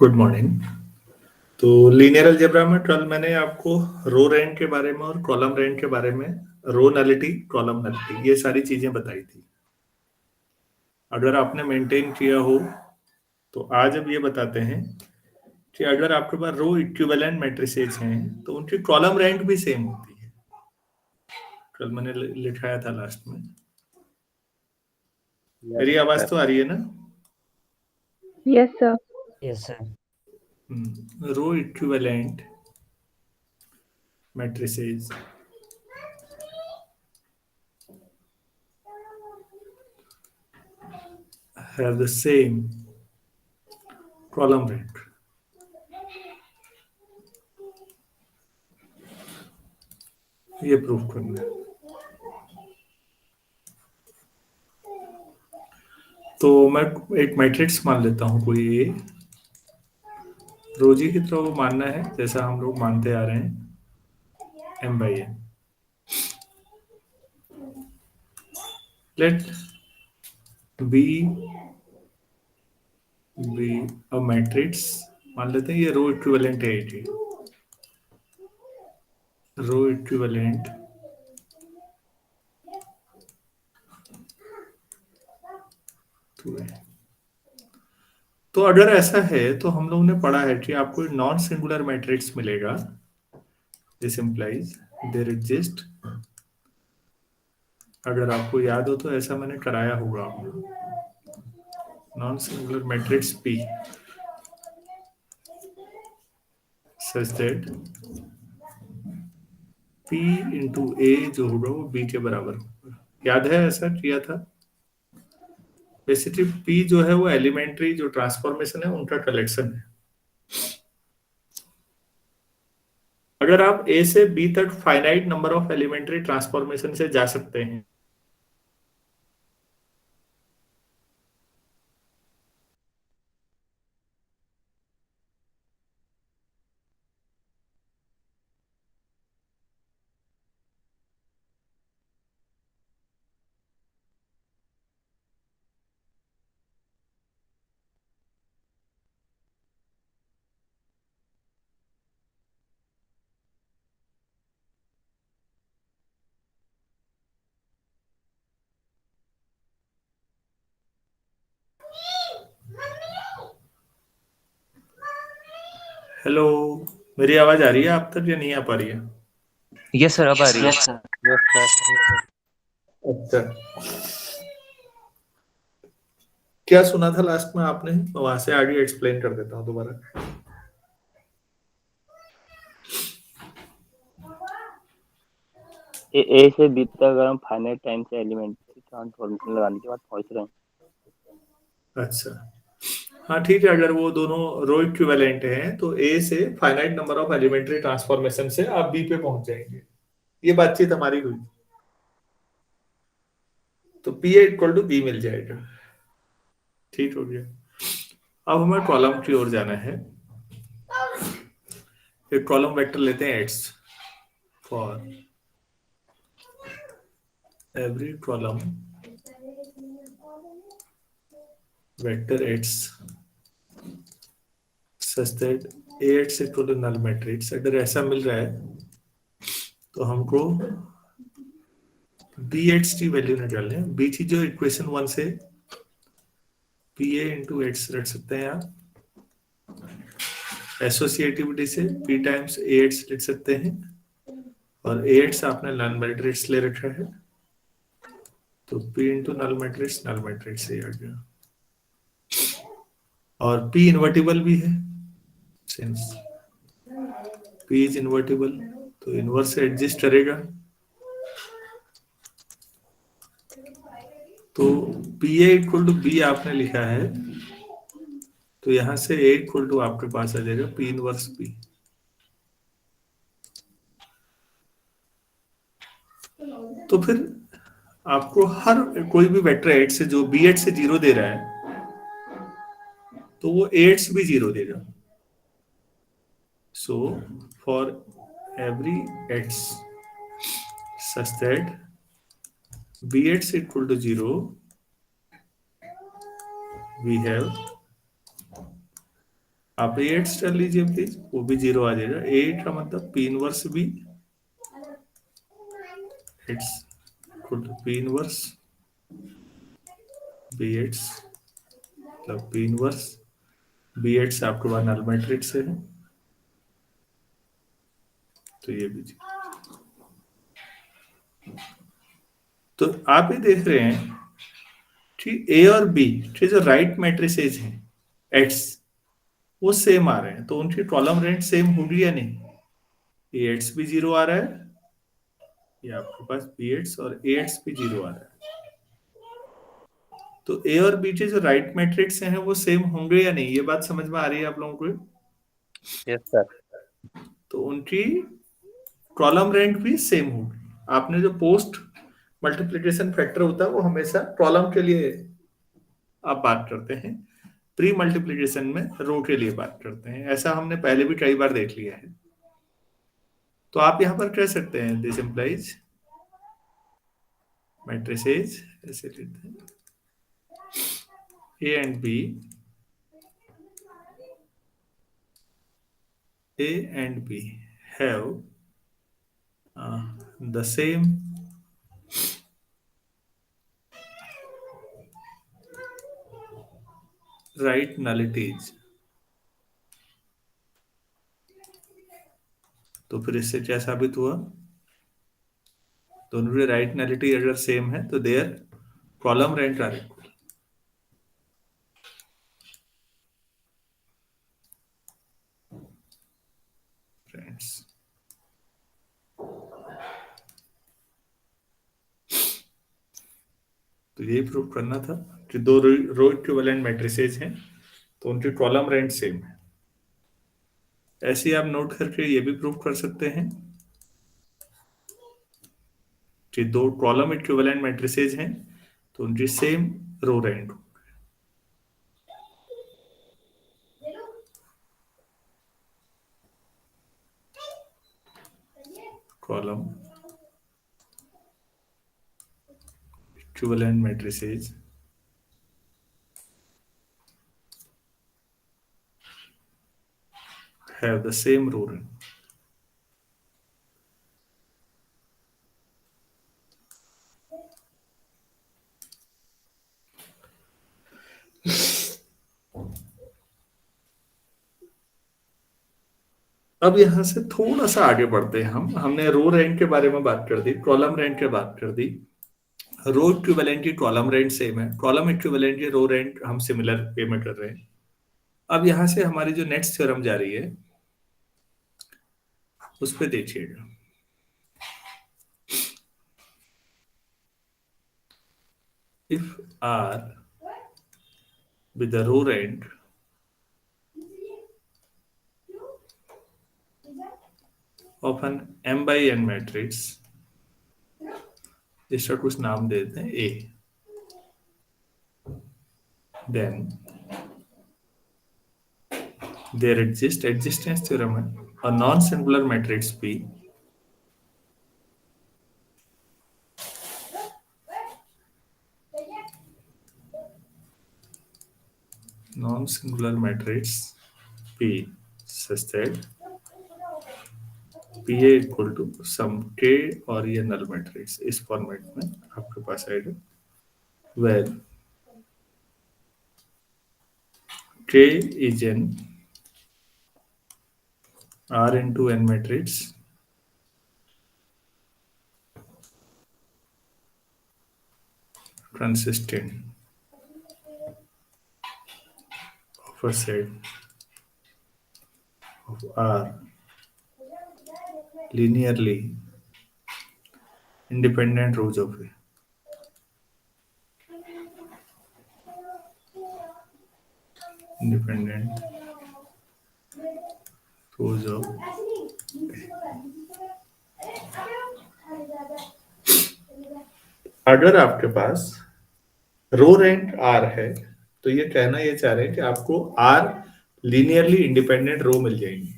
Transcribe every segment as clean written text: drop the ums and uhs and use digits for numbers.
Good morning. तो linear algebra में कल मैंने आपको रो रैंक के बारे में और कॉलम रैंक के बारे में, रो नलिटी कॉलम नलिटी, ये सारी चीजें बताई थी। अगर आपने मेंटेन किया हो तो आज अब ये बताते हैं कि अगर आपके पास रो इक्विवेलेंट मैट्रिसेस हैं तो उनकी कॉलम रैंक भी सेम होती है। कल मैंने लिखाया था लास्ट में। मेरी आवाज तो आ रही है ना? Yes, sir. Yes, sir. Row equivalent matrices have the same column rank. ये प्रूफ करना है। तो मैं एक मैट्रिक्स मान लेता हूँ कोई ए, रोजी की तरह वो मानना है जैसा हम लोग मानते आ रहे हैं, M by N. Let B be a matrix, मान लेते हैं ये रो इक्विवेलेंट है, जी रो इक्विवेलेंट टू है। तो अगर ऐसा है तो हम लोगों ने पढ़ा है कि आपको नॉन सिंगुलर मैट्रिक्स मिलेगा। दिस इंप्लाइज देयर एग्जिस्ट, अगर आपको याद हो तो ऐसा मैंने कराया होगा non singular matrix P such that P into A जो होगा वो B के बराबर होगा। याद है ऐसा किया था? बेसिकली P जो है वो एलिमेंट्री जो ट्रांसफॉर्मेशन है उनका कलेक्शन है। अगर आप A से B तक finite number of elementary transformation से जा सकते हैं, हेलो, मेरी आवाज आ रही है आप तक या नहीं आ पा रही है? Yes, sir. अब आ रही है. Yes, sir. Yes, sir. अच्छा, क्या सुना था लास्ट में आपने? मैं वहां से आगे एक्सप्लेन कर देता हूँ दोबारा। ए से बी तक अगर हम फाइनाइट टाइम से एलिमेंट की ट्रांसफॉर्मेशन लगाने के बाद पहुंच रहे हैं। अच्छा, हाँ ठीक है। अगर वो दोनों रो इक्विवेलेंट हैं तो ए से finite number of elementary transformation से आप बी पे पहुंच जाएंगे। ये बातचीत हमारी हुई, तो P A equal to B मिल जाएगा। ठीक हो गया। अब हमें कॉलम की ओर जाना है। एक कॉलम वेक्टर लेते हैं X, for every column vector X such that A X equal to null matrix. अगर ऐसा मिल रहा है तो हमको बी एक्स की वैल्यू निकालनी है। बी की जो इक्वेशन 1 से पी ए इंटू एक्स रख सकते हैं आप। एसोसिएटिविटी से पी टाइम्स ए एक्स लिख सकते हैं, और ए एक्स आपने नल मैट्रिक्स ले रखा है तो पी इंटू नल मैट्रिक्स से आ गया। और पी इन्वर्टिबल भी है, सिंस पी इज इन्वर्टिबल तो इनवर्स से एग्जिस्ट करेगा। तो P A equal to B आपने लिखा है तो यहां से ए इक्वल टू आपके पास आ जाएगा पी इनवर्स पी। तो फिर आपको हर कोई भी वेक्टर एट से जो बी एट से 0 दे रहा है तो वो एट्स भी 0 देगा। So for every x such that bx equal to 0, we have आप एट्स कर लीजिए प्लीज, वो भी 0 आ जाएगा। एट का मतलब P inverse B, it's equal to P inverse B एट्स, मतलब पी इनवर्स बी एट्स आपके पास नल मैट्रिक्स है, तो ये भी 0। तो आप ये देख रहे हैं कि ए और बी के जो राइट मैट्रिसेज हैं एट्स, वो सेम आ रहे हैं, तो उनकी कॉलम रेंज सेम होगी या नहीं? ए एट्स भी 0 आ रहा है, ये आपके पास बी एट्स और ए एट्स भी 0 आ रहा है, तो ए और बी के जो राइट मैट्रिक्स हैं वो सेम होंगे या नहीं? ये बात समझ में आ रही है आप लोगों को? Yes sir. तो उनकी कॉलम रेंज भी सेम होगी। आपने जो पोस्ट मल्टीप्लिकेशन फैक्टर होता है वो हमेशा कॉलम के लिए आप बात करते हैं, प्री मल्टीप्लिकेशन में रो के लिए बात करते हैं। ऐसा हमने पहले भी कई बार देख लिया है। तो आप यहां पर कह सकते हैं दिस इंप्लाइज मैट्रिसेज, ऐसे लिखते हैं A and B, A and B have the same right nullities। तो फिर इससे क्या साबित हुआ? दोनों की राइट नलिटी अगर सेम है तो their column range are equal. Friends, तो यही प्रूव करना था कि दो रो इक्विवेलेंट मैट्रिसेज हैं तो उनकी कॉलम रेंज सेम है। ऐसे ही आप नोट करके ये भी प्रूव कर सकते हैं कि दो कॉलम इक्विवेलेंट मैट्रिसेज हैं तो उनकी same row range. Column equivalent matrices have the same row range। अब यहां से थोड़ा सा आगे बढ़ते हैं हमने रो रैंक के बारे में बात कर दी, कॉलम रैंक के बात कर दी। रो इक्विवेलेंट की कॉलम रैंक सेम है, कॉलम इक्विवेलेंट की रो रैंक हम सिमिलर वे में कर रहे हैं। अब यहां से हमारी जो नेक्स्ट थ्योरम जा रही है उस पर देखिएगा। If R with the row rank of an m by n matrix, इसका कुछ नाम दे देते हैं A, then there existence theorem है a non singular matrix P non singular matrix P such that PA equal to sum K और ये null matrix इस format में आपके पास आएगा, where K is an R into N matrix consistent of a set of R linearly independent rows of A। Independent rows of अगर आपके पास रो rank R है तो ये कहना ये चाह रहे हैं कि आपको R लीनियरली इंडिपेंडेंट रो मिल जाएंगी।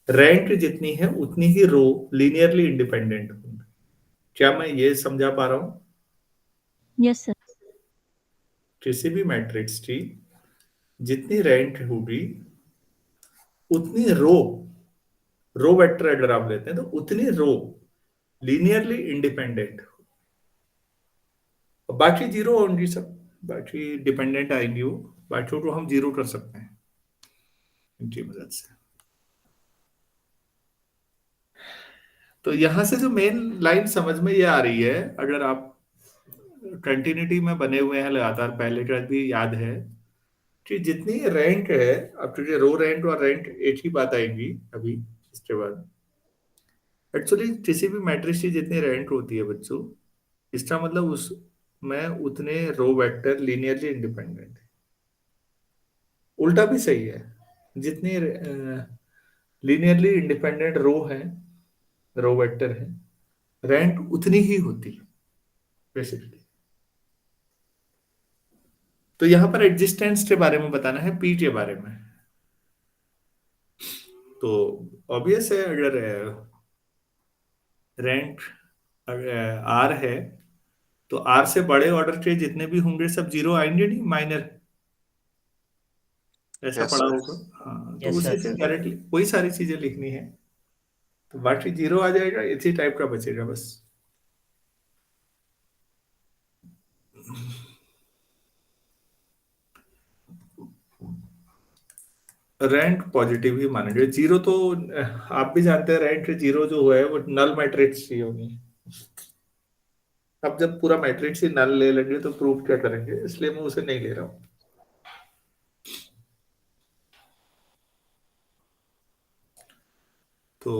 रैंक जितनी है उतनी ही रो लीनियरली इंडिपेंडेंट होंगी। क्या मैं ये समझा पा रहा हूं? Yes sir. किसी भी मैट्रिक्स की जितनी रैंक होगी उतनी रो वेक्टर अगर आप लेते हैं तो उतनी रो लीनियरली इंडिपेंडेंट, बाकी जीरो होंगी सब, बाकी डिपेंडेंट आएंगी वो, बाकी को हम जीरो कर सकते हैं इनकी मदद से। तो यहां से जो मेन लाइन समझ में ये आ रही है, अगर आप कंटिन्यूटी में बने हुए हैं लगातार, पहले का भी याद है कि जितनी रैंक है, अब तुझे रो रैंक और रैंक एक ही बात आएगी अभी इसके बाद। एक्चुअली किसी भी मैट्रिक्स की जितनी रैंक होती है बच्चों, इसका मतलब उसमें उतने रो वेक्टर लीनियरली इंडिपेंडेंट है। उल्टा भी सही है, जितनी लीनियरली इंडिपेंडेंट रो वेक्टर है, रैंक उतनी ही होती है बेसिकली। तो यहां पर एग्जिस्टेंस के बारे में बताना है, पी के बारे में। तो ऑब्वियस है, अगर रैंक आर है तो आर से बड़े ऑर्डर के जितने भी होंगे सब जीरो आएंगे, नहीं माइनर, ऐसा यस पढ़ा सर। होगा। हाँ, तो यस उसी सर। से डायरेक्टली वही सारी चीजें लिखनी है, तो बाकी जीरो आ जाएगा, इसी टाइप का बचेगा बस। रैंक पॉजिटिव ही मानेंगे, जीरो तो आप भी जानते हैं, रैंक जीरो जो है वो नल मैट्रिक्स ही होगी। अब जब पूरा मैट्रिक्स ही नल ले लेंगे तो प्रूफ क्या करेंगे, इसलिए मैं उसे नहीं ले रहा हूं। तो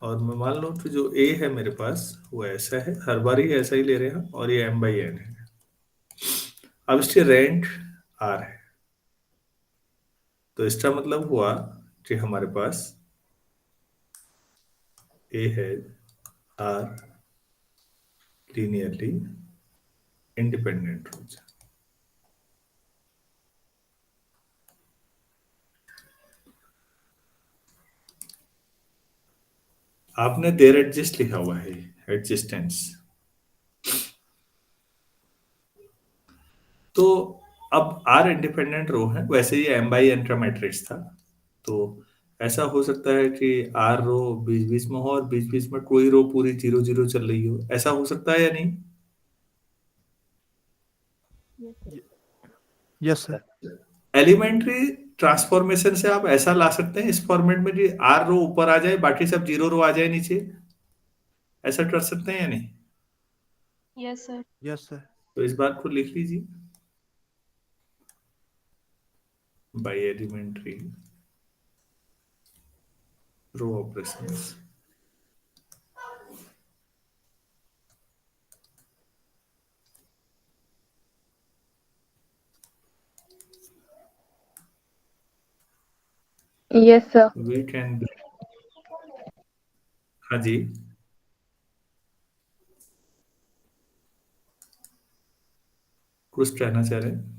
और मैं मान लो कि जो ए है मेरे पास वो ऐसा है, हर बार ही ऐसा ही ले रहे हैं, और ये m/n है। अब इसकी रैंक आर है, तो इसका मतलब हुआ कि हमारे पास ए है आर लीनियरली इंडिपेंडेंट रोज। आपने देर एडजस्ट लिखा हुआ है, एडजस्टेंस। तो अब आर इंडिपेंडेंट रो है, वैसे ये m/n का मैट्रिक्स था, तो ऐसा हो सकता है कि आर रो बीच बीच में हो और बीच बीच में कोई रो पूरी जीरो जीरो चल रही हो, ऐसा हो सकता है या नहीं? Yes sir. एलिमेंट्री ट्रांसफॉर्मेशन से आप ऐसा ला सकते हैं इस फॉर्मेट में कि आर रो ऊपर आ जाए, बाकी सब जीरो रो आ जाए नीचे, ऐसा कर सकते हैं या नहीं? Yes sir. Yes sir. तो इस बात को लिख लीजिए, by elementary row operations. Yes sir. We can, हाँ जी, कुछ कहना चाह रहे हैं?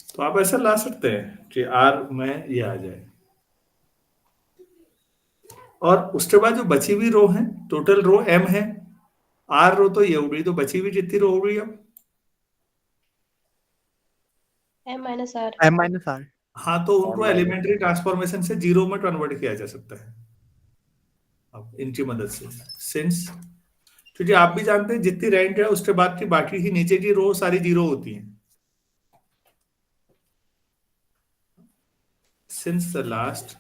तो आप ऐसा ला सकते हैं कि आर में ये आ जाए, और उसके बाद जो बची हुई रो है, टोटल रो m है, आर रो तो ये हो गई, तो बची हुई कितनी रो हो गई अब? m-r। m-r। हाँ, तो उनको M- एलिमेंट्री ट्रांसफॉर्मेशन से जीरो में कन्वर्ट किया जा सकता है अब इनकी मदद से, सिंस क्योंकि आप भी जानते हैं जितनी रैंक है उसके बाद की बाकी ही नीचे की रो सारी जीरो होती हैं। Since the last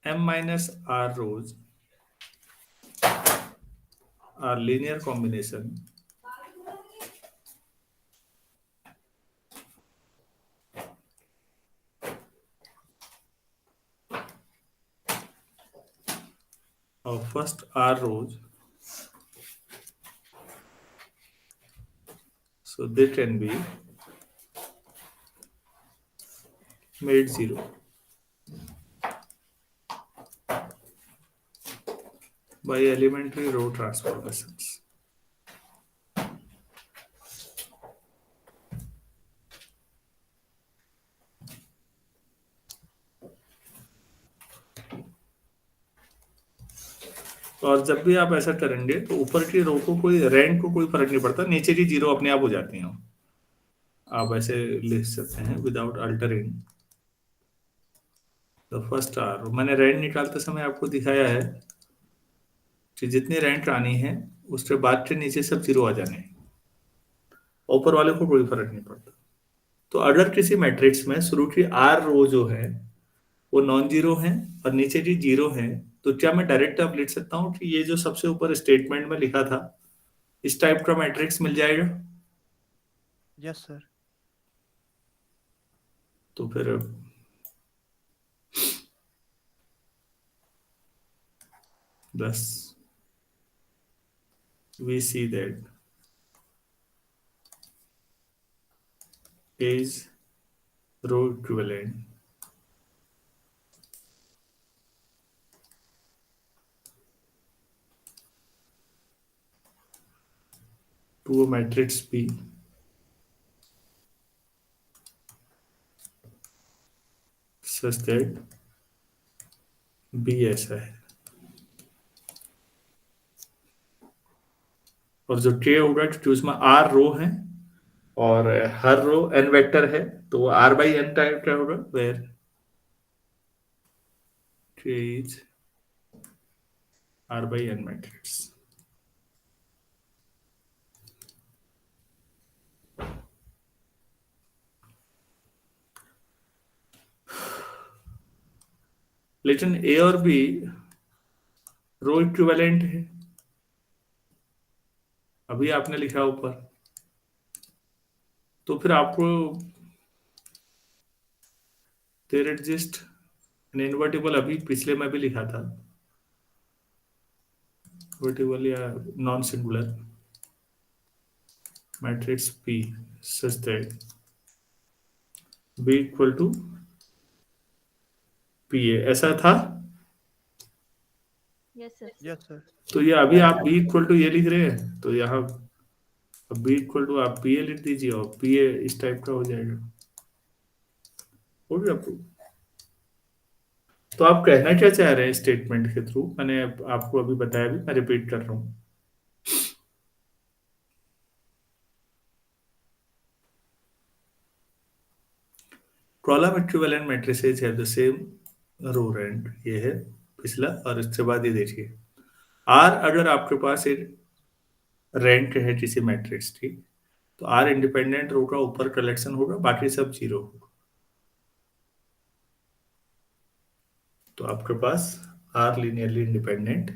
m-r rows are linear combination of first r rows, so they can be made zero by elementary row transformations. और जब भी आप ऐसा करेंगे तो ऊपर की रो को कोई रैंक को कोई फर्क नहीं पड़ता, नीचे की जीरो अपने आप हो जाती हैं। आप ऐसे लिख सकते हैं without altering the first R. मैंने रैंक निकालते समय आपको दिखाया है कि जितनी रैंक आनी है उसके बाद के नीचे सब जीरो आ जाने हैं, ऊपर वाले को कोई फर्क नहीं पड़ता। तो अगर किसी मैट्रिक्स में शुरू की आर रो जो है वो नॉन जीरो है और नीचे की जीरो है, तो क्या मैं डायरेक्ट अब लिख सकता हूँ कि ये जो सबसे ऊपर स्टेटमेंट में लिखा था इस टाइप का मैट्रिक्स मिल जाएगा? Yes sir. तो फिर thus we see that is row equivalent to a matrix P such that B ऐसा है, और जो K होगा क्योंकि उसमें R रो है और हर रो n वेक्टर है, तो वो R by n टाइप का होगा, where K is R by n matrix. लेकिन A और B रो इक्विवेलेंट है, अभी आपने लिखा ऊपर, तो फिर आपको देयर एग्जिस्ट एन इनवर्टिबल, अभी पिछले में भी लिखा था इनवर्टिबल या non singular matrix P such that B equal to PA, ऐसा था। Yes sir. Yes sir. तो ये अभी आप B इक्वल टू ये लिख रहे हैं, तो यहाँ B इक्वल टू आप PA लिख दीजिए और PA इस टाइप का हो जाएगा, हो गया आपको। तो आप कहना क्या चाह रहे हैं स्टेटमेंट के थ्रू? मैंने आपको अभी बताया, भी मैं रिपीट कर रहा हूँ। Column equivalent matrices have the same row rank, ये है पिछला, और इसके बाद ये देखिए R अगर आपके पास एक रैंक है किसी मैट्रिक्स की, तो R इंडिपेंडेंट रो का ऊपर कलेक्शन होगा, बाकी सब जीरो होगा। तो आपके पास R लीनियरली इंडिपेंडेंट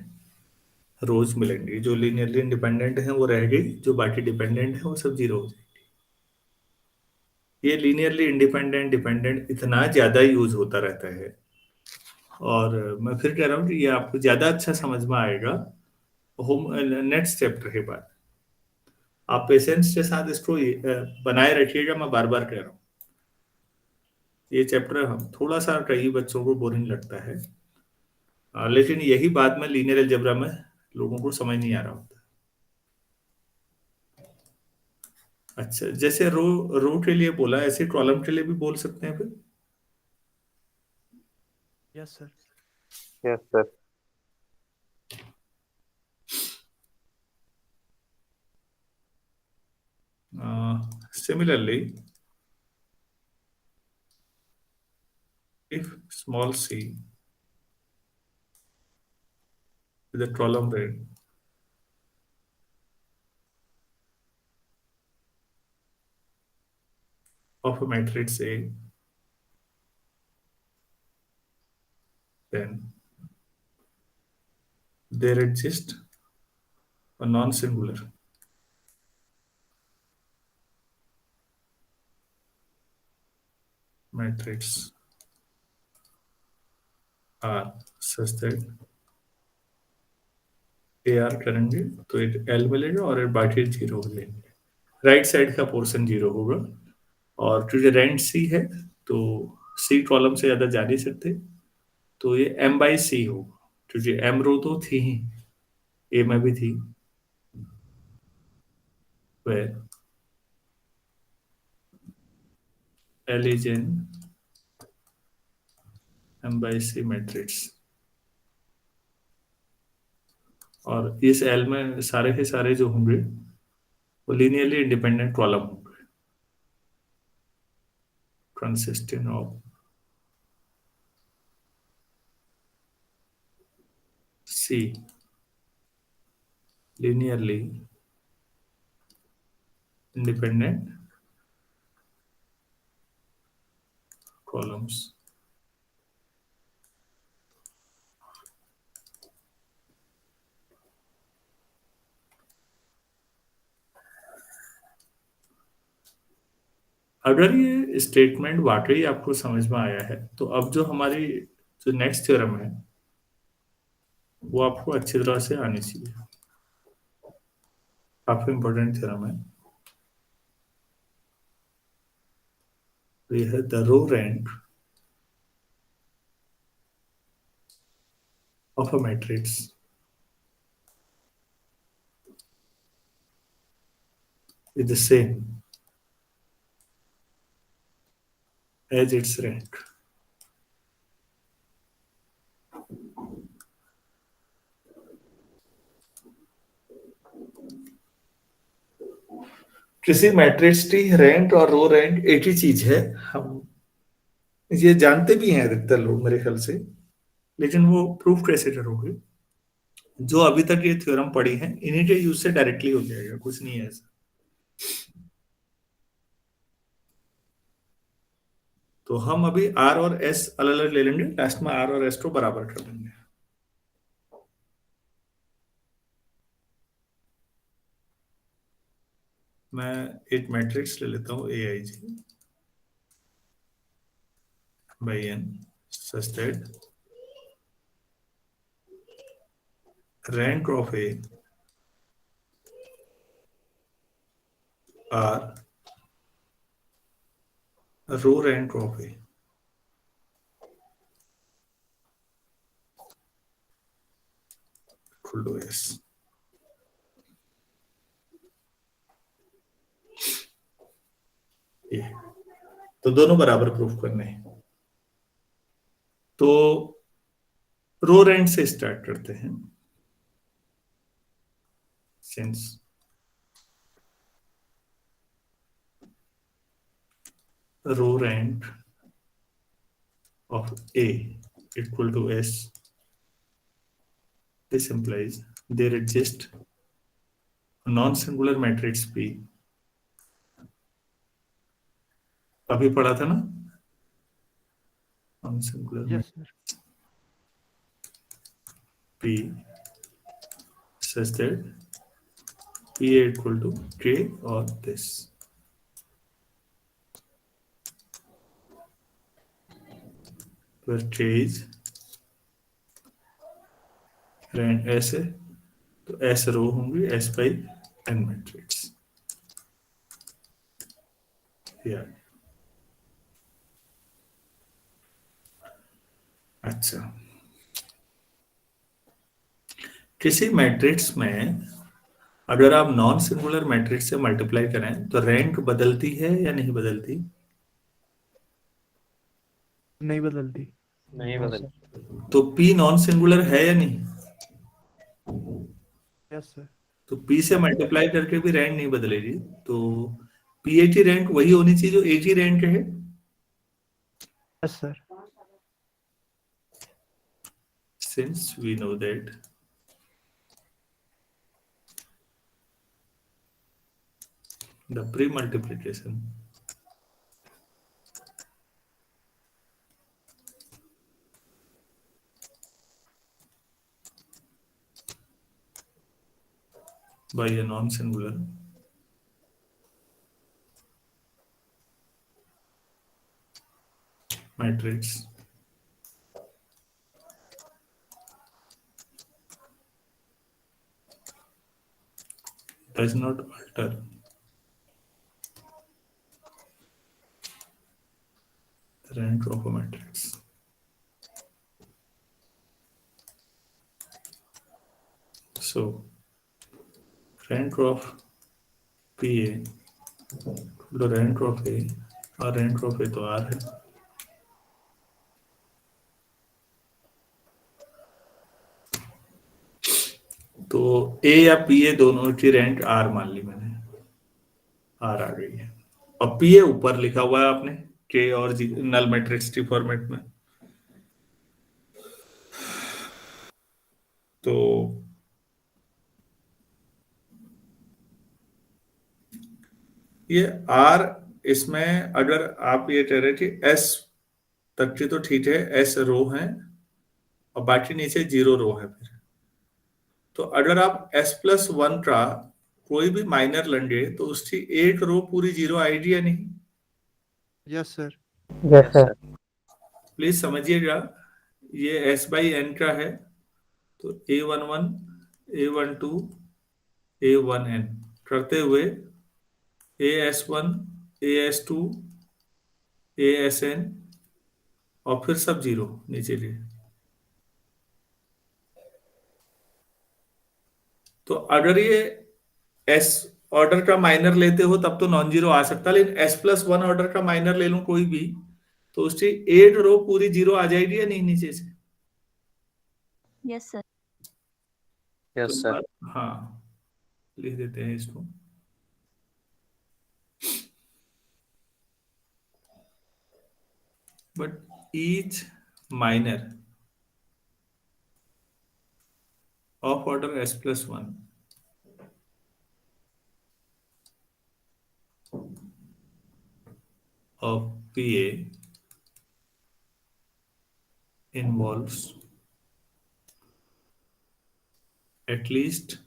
रोज मिलेंगे, जो लीनियरली इंडिपेंडेंट है वो रह गई, जो बाकी डिपेंडेंट है वो सब जीरो हो जाएगी। ये लीनियरली इंडिपेंडेंट डिपेंडेंट इतना ज्यादा यूज होता रहता है, और मैं फिर कह रहा हूँ कि ये आपको ज्यादा अच्छा समझ में आएगा होम नेक्स्ट चैप्टर के बाद। आप पेशेंस के साथ इसको बनाए रखिएगा, मैं बार बार कह रहा हूँ। ये चैप्टर हम थोड़ा सा कई बच्चों को बोरिंग लगता है, लेकिन यही बाद में लीनियर अलजेब्रा में लोगों को समझ नहीं आ रहा होता। अच्छा, जैसे रो के लिए बोला, ऐसे कॉलम के लिए भी बोल सकते हैं फिर? Yes sir. Yes sir. Similarly, if small c is a column rank of a matrix A, then there exists a non-singular matrix R such that AR करेंगे तो एक L मिलेगा और एक बाकी जीरो मिलेंगे, राइट साइड का पोर्शन जीरो होगा, और क्योंकि रैंक C है तो C कॉलम से ज्यादा जा नहीं सकते, तो ये M by C होगा, क्योंकि M रो तो थी ही, ए में भी थी, where L is an M by C matrix, और इस L में सारे के सारे जो होंगे वो लीनियरली इंडिपेंडेंट कॉलम होंगे, consisting of C linearly independent columns. अगर ये स्टेटमेंट वाकई आपको समझ में आया है तो अब जो हमारी जो नेक्स्ट थ्योरम है वो आपको अच्छी तरह से आनी चाहिए, काफी इंपॉर्टेंट थ्योरम है। तो ये है the row rank of a matrix is the same as its rank. किसी मैट्रिक्स की रैंक और रो रैंक एक ही चीज है, हम ये जानते भी हैं अधिकतर लोग मेरे ख्याल से, लेकिन वो प्रूफ कैसे करोगे? जो अभी तक ये थ्योरम पढ़ी है इन्हीं के यूज से डायरेक्टली हो जाएगा, कुछ नहीं है ऐसा। तो हम अभी आर और एस अलग अलग ले लेंगे, लास्ट में आर और एस को बराबर कर देंगे। मैं एक मैट्रिक्स ले लेता हूं A I G by N such that rank of A R row rank of A equal to S. ये तो दोनों बराबर प्रूफ करने हैं। तो रो रैंक से स्टार्ट करते हैं। Since row rank of A equal to S, this implies there exists a non-singular matrix P। अभी पढ़ा था ना non-singular Yes, sir. P such that P equal to K or this, where K is rank S है तो S रो होंगी S by N matrix. अच्छा, किसी matrix में अगर आप नॉन सिंगुलर मैट्रिक्स से मल्टीप्लाई करें तो रैंक बदलती है या नहीं बदलती? नहीं बदलती। नहीं बदल। तो P नॉन सिंगुलर है या नहीं? Yes sir. तो P से मल्टीप्लाई करके भी रैंक नहीं बदलेगी, तो P की रैंक वही होनी चाहिए जो A की रैंक है। Yes sir. Since we know that the pre-multiplication by a non-singular matrix does not alter the rank of a matrix. So rank of PA तो rank of A और rank of A तो R है। तो A या PA दोनों की rank R मान ली मैंने, R आ गई है। और PA ऊपर लिखा हुआ है आपने K और नल मैट्रिक्स की फॉर्मेट में। तो ये R इसमें अगर आप ये कह रहे कि S तक की तो ठीक है, S रो है और बाकी नीचे 0 रो है। फिर तो अगर आप S+1 का कोई भी माइनर लेंगे तो उसकी एक रो पूरी 0 आएगी या नहीं? Yes sir. Yes, sir. Please समझिएगा, ये S/n का है तो A11 A12 A1n करते हुए AS1 AS2 ASN और फिर सब 0 नीचे लिए। तो अगर ये S ऑर्डर का माइनर लेते हो तब तो नॉन जीरो आ सकता है, लेकिन S+1 ऑर्डर का माइनर ले लूं कोई भी तो उसकी एक रो पूरी 0 आ जाएगी या नहीं नीचे से? Yes sir. Yes, sir. हाँ, लिख देते हैं इसको। But each minor of order S+1 of PA involves at least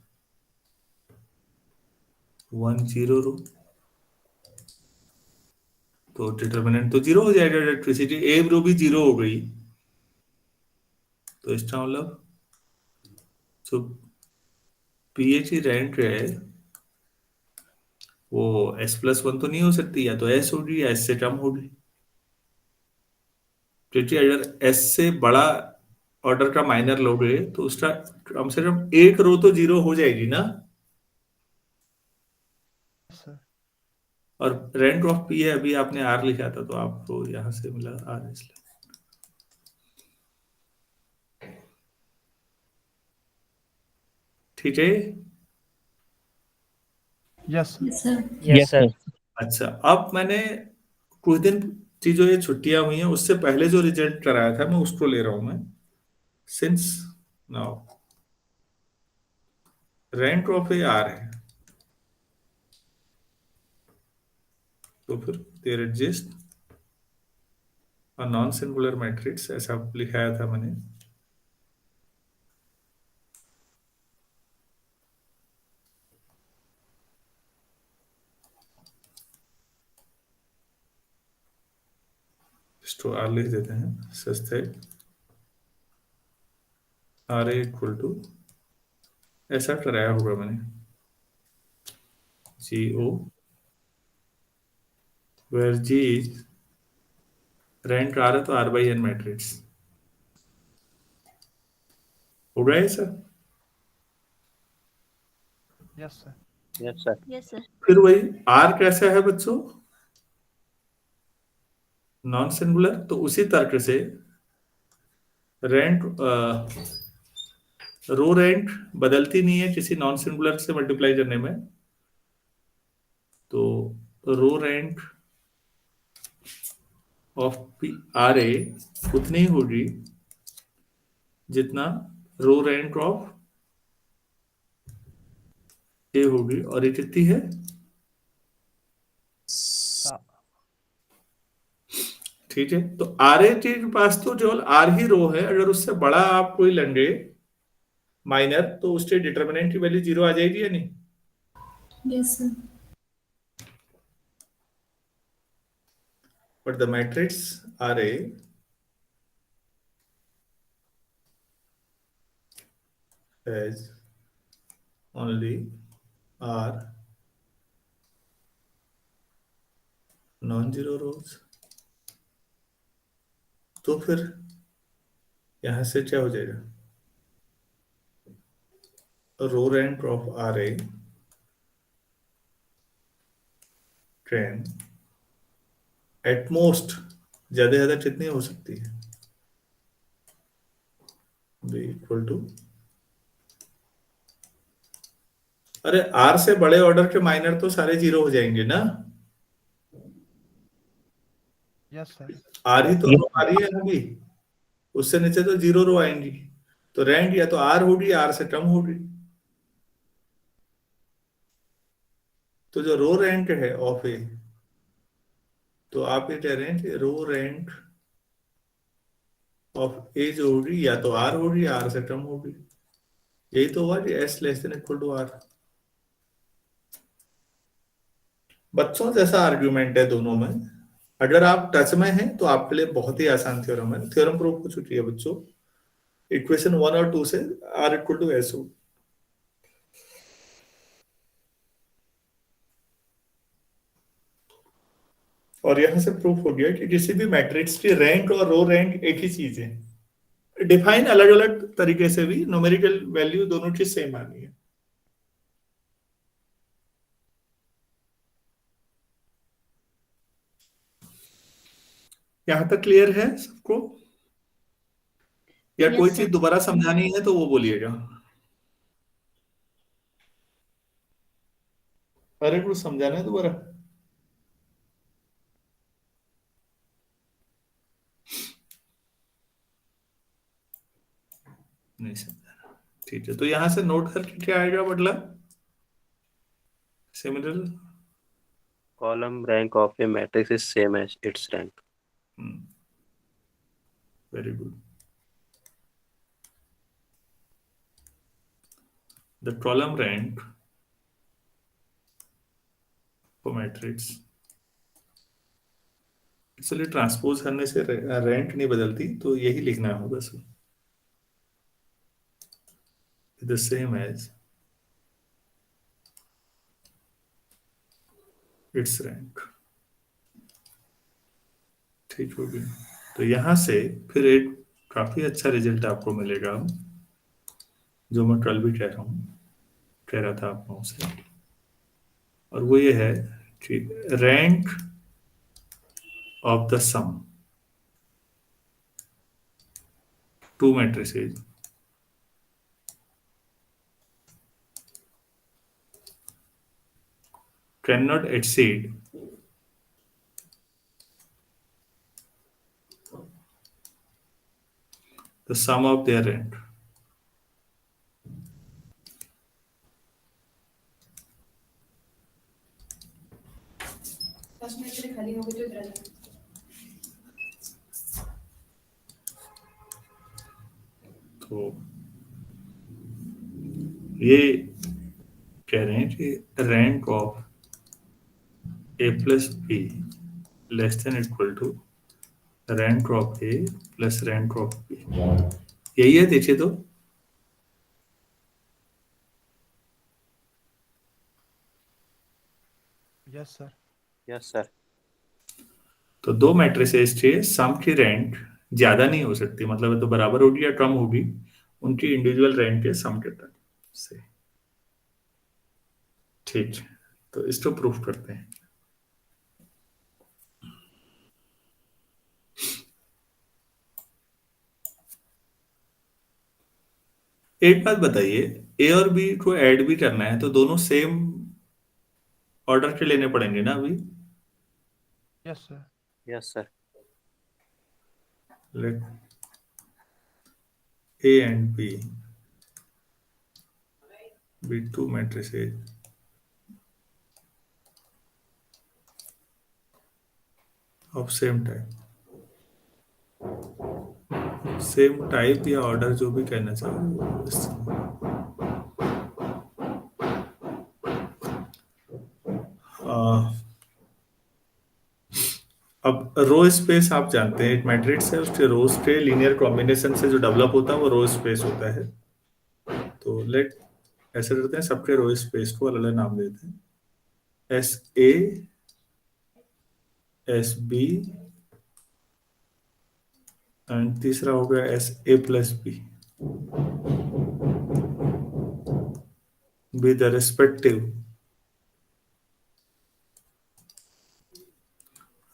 1 0 रो। तो डिटर्मिनेंट तो 0 हो जाएगा, इलेक्ट्रिसिटी ए रो भी 0 हो गई। तो इसका मतलब जो पीए की रैंक है वो S+1 तो नहीं हो सकती, या तो S होगी या S से कम होगी, क्योंकि अगर S से बड़ा ऑर्डर का माइनर लोगे तो उसका कम से कम एक रो तो 0 हो जाएगी ना। सर। और रैंक ऑफ पी है, अभी आपने आर लिखा था तो आपको यहां से मिला आर, इसलिए। ठीक है। Yes sir. Yes, sir. अच्छा, अब मैंने कुछ दिन की जो ये छुट्टियां हुई हैं उससे पहले जो रिजल्ट कराया था मैं उसको ले रहा हूं मैं। Since now rank of A R है तो फिर there exist a non singular matrix, ऐसा लिखाया था मैंने। इसको आर लिख देते हैं, सस्ते आर ए इक्वल टू, ऐसा कराया होगा मैंने, GO where G is rank आ रहा है तो R/n मैट्रिक्स होगा ऐसा। Yes sir. Yes sir. Yes sir. फिर वही R कैसा है बच्चों? नॉन सिंगुलर, तो उसी तर्क से रैंक रो रैंक बदलती नहीं है किसी नॉन सिंगुलर से मल्टीप्लाई करने में। तो रो रैंक ऑफ आर ए उतनी ही होगी जितना रो रैंक ऑफ ए होगी, और ये कितनी है? ठीक है, तो आर ए के पास तो केवल आर ही रो है, अगर उससे बड़ा आप कोई लेंगे माइनर तो उसके डिटर्मिनेंट की वैल्यू 0 आ जाएगी या नहीं? Yes sir. But the matrix R A has only R non-zero rows। तो फिर यहां से क्या हो जाएगा? Row rank of RA can at most ज्यादा कितनी हो सकती है, बी इक्वल टू, अरे आर से बड़े ऑर्डर के माइनर तो सारे जीरो हो जाएंगे ना, Yes, sir. आर ही तो रो आ रही है अभी, उससे नीचे तो जीरो रो आएंगी, तो रेंट या तो आर होगी या आर से कम होगी। तो जो रो रेंट है ऑफ ए, तो आप ये कह रहे हैं कि रो रेंट ऑफ ए जो होगी या तो आर होगी या आर से कम होगी, यही तो हुआ कि S less than equal to R. बच्चों जैसा आर्ग्यूमेंट है दोनों में, अगर आप टच में हैं तो आपके लिए बहुत ही आसान थ्योरम है, थ्योरम प्रूव हो चुकी है बच्चों, इक्वेशन 1 और 2 से आर इक्वल टू एस हो। और यहां से प्रूफ हो गया कि किसी भी मैट्रिक्स की रैंक और रो रैंक एक ही चीज है, डिफाइन अलग अलग तरीके से भी न्यूमेरिकल वैल्यू दोनों की सेम आनी है। यहां तक क्लियर है सबको, या Yes, कोई sir. चीज दोबारा समझानी है तो वो बोलिएगा। अरे कुछ समझाना है दोबारा? नहीं समझाना, ठीक है। तो यहां से नोट करके क्या आएगा मतलब, similar, Column rank of a matrix is same as its rank. Very good. The column rank for matrix, actually transpose करने से रैंक नहीं बदलती, तो यही लिखना होगा बस, the same as its rank, ठीक होगी। तो यहां से फिर एक काफी अच्छा रिजल्ट आपको मिलेगा, जो मैं कल भी कह रहा था आप लोगों से, और वो ये है कि rank of the sum two matrices can not exceed the sum of their rank। तो ये कह रहे हैं कि rank of A plus B less than equal to rank of A plus rank of B, यही है, देखिए तो। Yes, sir. Yes, sir. तो दो मैट्रिसेस के सम की रैंक ज्यादा नहीं हो सकती, मतलब तो बराबर होगी या कम होगी उनकी इंडिविजुअल रैंक के सम के तरफ से, ठीक। तो इसको प्रूफ करते हैं। एक बात बताइए, ए और बी को ऐड भी करना है तो दोनों सेम ऑर्डर के लेने पड़ेंगे ना अभी। Yes, sir. Yes, sir. Let A and B be two matrices of same type, same type या ऑर्डर जो भी कहना चाहो। अब रो स्पेस आप जानते हैं, एक मैट्रिक्स है, उसके रोज के लीनियर कॉम्बिनेशन से जो डेवलप होता है वो रो स्पेस होता है। तो लेट ऐसे करते हैं, सबके रो स्पेस को अलग अलग नाम देते हैं, S A, S B and तीसरा हो गया S A plus B. with the respective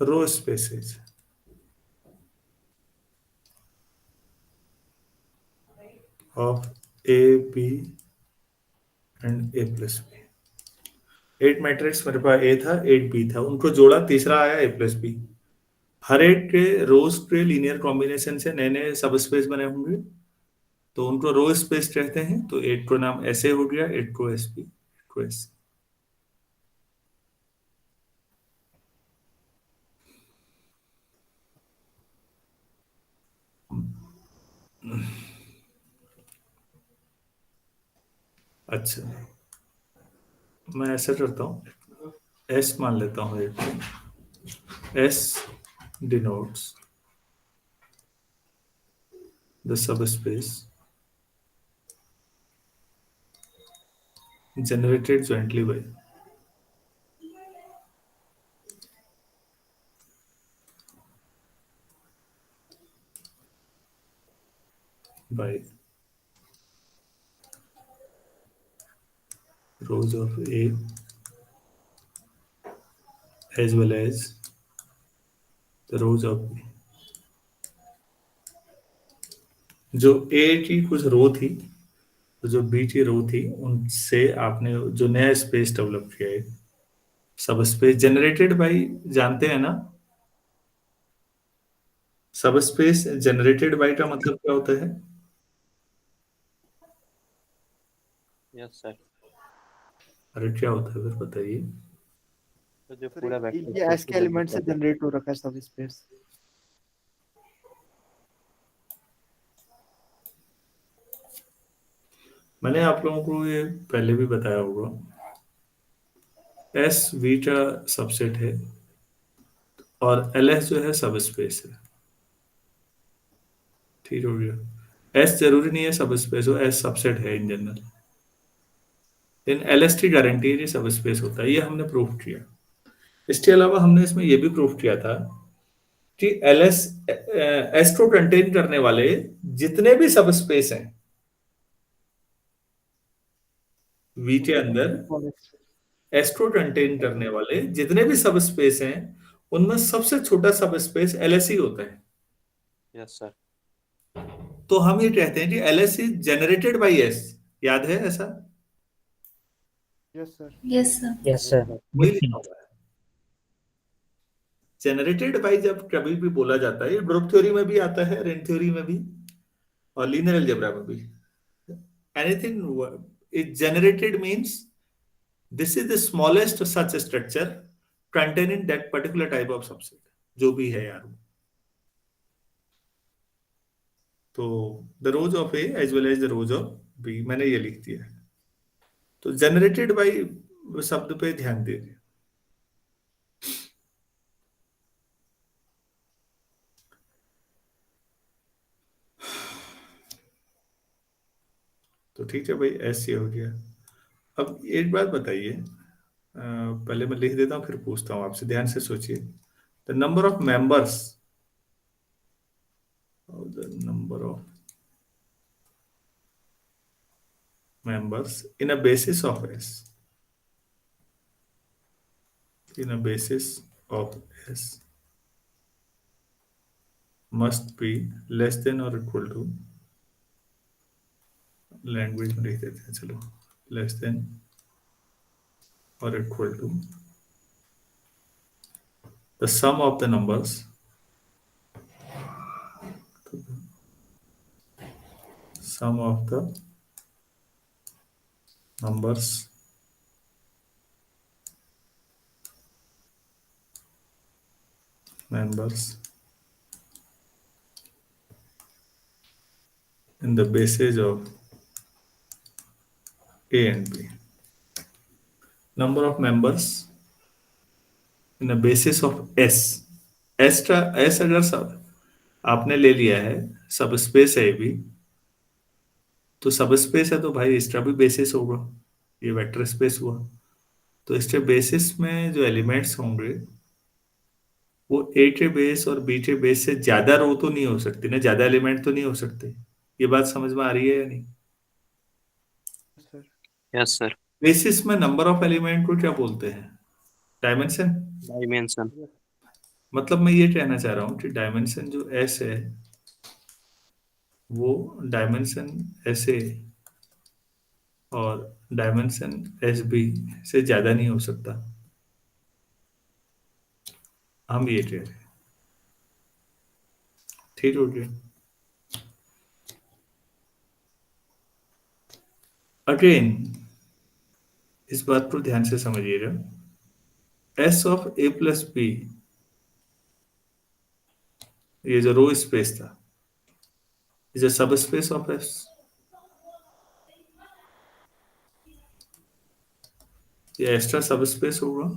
row spaces of A, B and A plus B. 8 matrix मेरे पास A था, 8 B था, उनको जोड़ा, तीसरा आया A plus B। हर एक के रोज के लीनियर कॉम्बिनेशन से नए नए सब स्पेस बने होंगे, तो उनको रो स्पेस कहते हैं। तो एक को नाम ऐसे हो गया, एक को एस बी, एक को एस। अच्छा, मैं ऐसा करता हूँ, एस मान लेता हूँ एक को। S denotes the subspace generated jointly by rows of A as well as the rows of B। जो A की कुछ रो थी, तो जो B की रो थी, उनसे आपने जो नया स्पेस डेवलप किया है, सब स्पेस जनरेटेड बाई, जानते हैं ना सब स्पेस जनरेटेड बाई का मतलब क्या होता है? Yes sir. अरे क्या होता है फिर बताइए। तो जो सर पूरा वेक्टर ये एस के एलिमेंट से जनरेट हो रखा है सब स्पेस। मैंने आप लोगों को ये पहले भी बताया होगा, एस वी का सबसेट है और एल एस जो है सब स्पेस है। ठीक हो गया। एस जरूरी नहीं है सब स्पेस हो, एस सबसेट है इन जनरल, लेकिन एल एस की गारंटी है कि सब स्पेस होता है, ये हमने प्रूफ किया। इसके अलावा हमने इसमें ये भी प्रूफ किया था कि एल एस एस को कंटेन करने वाले जितने भी सब स्पेस हैं वी के अंदर, एस को कंटेन करने वाले जितने भी सब स्पेस हैं, उनमें सबसे छोटा सब स्पेस एल एस ही होता है। Yes sir. तो हम ये कहते हैं कि L S is generated by S. याद है ऐसा? Yes sir. Yes sir. Yes sir. वही लिखा हुआ है। जनरेटेड बाई जब कभी भी बोला जाता है, ये ग्रुप थ्योरी में भी आता है, रिंग थ्योरी में भी, और लीनियर अलजेब्रा में भी। Anything is generated means this is the smallest such structure containing that particular type of subset, जो भी है यार। तो the rows of A as well as the rows of B, मैंने ये लिख दिया है। तो जनरेटेड बाई शब्द पे ध्यान दीजिए। तो ठीक है भाई, ऐसे हो गया। अब एक बात बताइए, पहले मैं लिख देता हूँ फिर पूछता हूँ आपसे, ध्यान से सोचिए। The number of members, the number of members in a basis of S, in a basis of S must be less then और इक्वल टू, लैंग्वेज में लिख देते हैं चलो, less than or equal to the sum of the numbers, sum of the numbers members in the basis of A and B। number of members in a basis of S, S का S अगर सब आपने ले लिया है, सब space है भी, तो सब स्पेस है तो भाई इसका भी बेसिस होगा, ये वेक्टर स्पेस हुआ। तो इसके बेसिस में जो एलिमेंट्स होंगे वो ए के बेस और बी के बेस से ज्यादा रो तो नहीं हो सकती ना, ज्यादा एलिमेंट तो नहीं हो सकते। ये बात समझ में आ रही है या नहीं? सर। Yes sir. बेसिस में नंबर ऑफ एलिमेंट को क्या बोलते हैं? डायमेंशन। डायमेंशन। मतलब मैं ये कहना चाह रहा हूँ कि डायमेंशन जो एस है वो डायमेंशन एस ए और डायमेंशन एस बी से ज्यादा नहीं हो सकता। हम ये कह रहे हैं। ठीक हो गया। अगेन इस बात को ध्यान से समझिएगा। S of A plus B, ये जो रो स्पेस था, is a subspace of S. ये एक्स्ट्रा सब स्पेस होगा।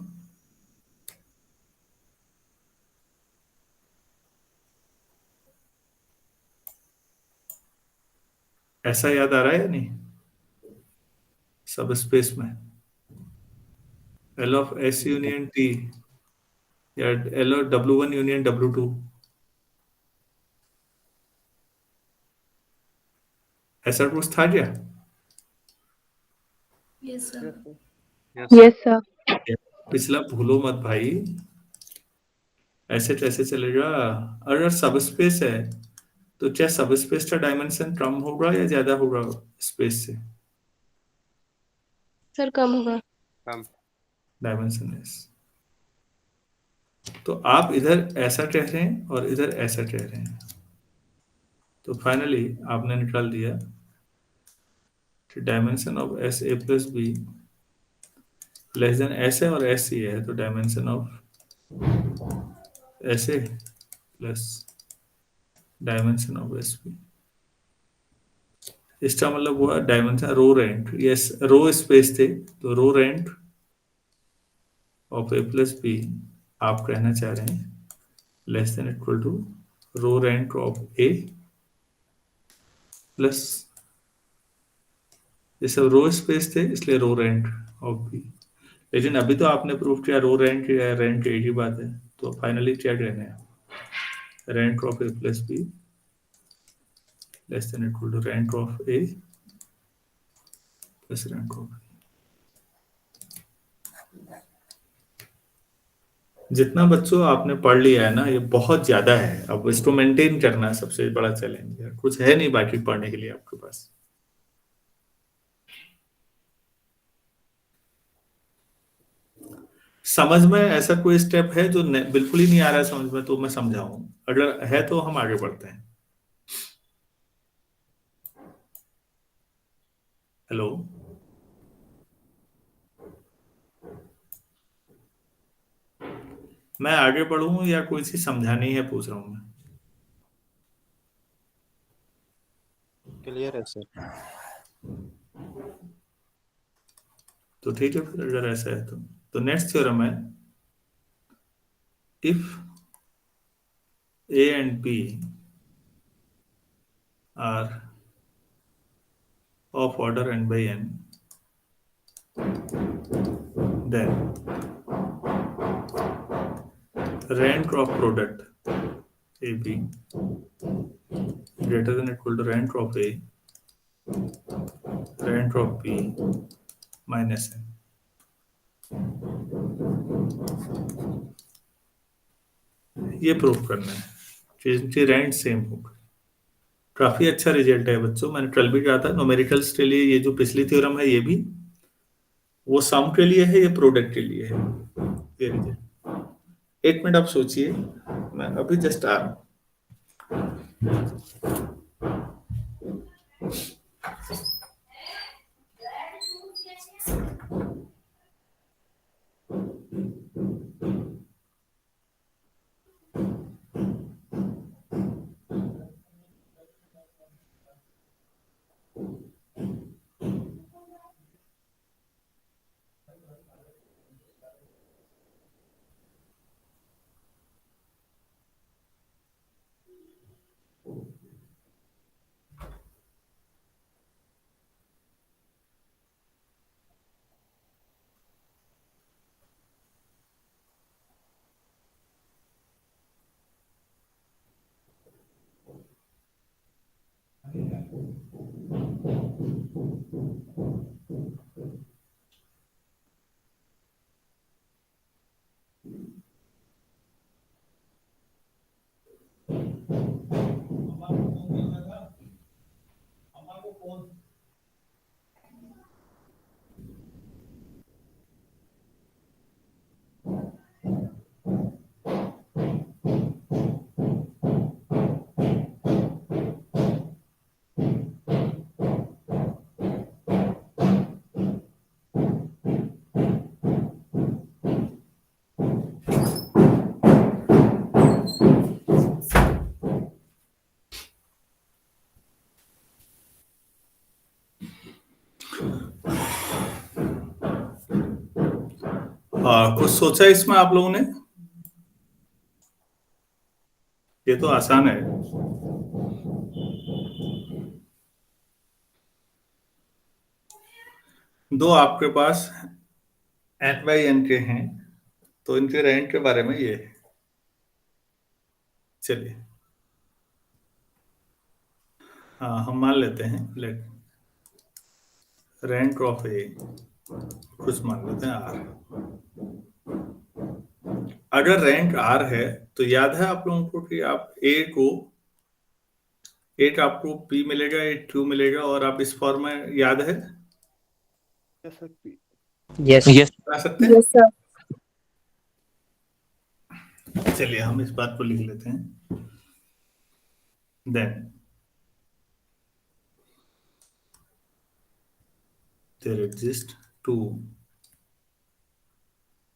ऐसा याद आ रहा है या नहीं? सब स्पेस में L of S union T या L of W1 union W2, ऐसा कुछ था क्या? Yes, sir. Yes, sir. पिछला भूलो मत भाई, ऐसे कैसे चलेगा? अगर सब स्पेस है तो क्या सब स्पेस का डायमेंशन कम होगा या ज्यादा होगा स्पेस से? सर कम होगा। कम। Dimension S. तो आप इधर ऐसा कह रहे हैं और इधर ऐसा कह रहे हैं, तो फाइनली आपने निकाल दिया कि dimension of S A plus B less than S है और एस सी है, तो dimension of S A plus dimension of S B, इसका मतलब हुआ dimension row rank. Yes, row space थे तो row rank of A plus B आप कहना चाह रहे हैं less than equal to row rank of A plus, ये सब रो स्पेस थे इसलिए रो रेंट ऑफ बी। लेकिन अभी तो आपने प्रूव किया रो रेंट या रेंट एक ही बात है, तो फाइनली क्या कहने हैं? Rank of A plus B less than equal to rank of A plus rank of. जितना बच्चों आपने पढ़ लिया है ना, ये बहुत ज्यादा है। अब इसको मेंटेन करना सबसे बड़ा चैलेंज है, कुछ है नहीं बाकी पढ़ने के लिए आपके पास। समझ में ऐसा कोई स्टेप है जो बिल्कुल ही नहीं आ रहा है समझ में, तो मैं समझाऊं? अगर है तो हम आगे बढ़ते हैं। हेलो, मैं आगे बढ़ूं या कोई चीज समझानी है पूछ रहा हूं मैं। क्लियर है सर। तो ठीक है, फिर अगर ऐसा है तो नेक्स्ट थ्योरम है, if A and B are of order n by n, then rent of product AB greater than equal to rent of A, rent of B minus n। ये प्रूव करना है कि इनकी रेंट सेम होगा। काफी अच्छा result है बच्चों, मैंने कल भी कहा था न्यूमेरिकल्स के लिए ये जो पिछली थ्योरम है ये भी वो सम के लिए है, ये प्रोडक्ट के लिए है। ये रिजल्ट, एक मिनट आप सोचिए, मैं अभी जस्ट आ रहा हूं। कुछ सोचा इसमें आप लोगों ने? ये तो आसान है। दो आपके पास n बाई n के हैं, तो इनके रेंट के बारे में ये है। चलिए, हाँ, हम मान लेते हैं लेट रेंट ऑफ ए कुछ मान लेते हैं r। अगर रेंट r है तो याद है आप लोगों को कि आप a को एक आपको p मिलेगा, एक q मिलेगा, और आप इस फॉर्म में याद है Yes, sir. बता सकते हैं? Yes, sir. चलिए हम इस बात को लिख लेते हैं। Then there exist two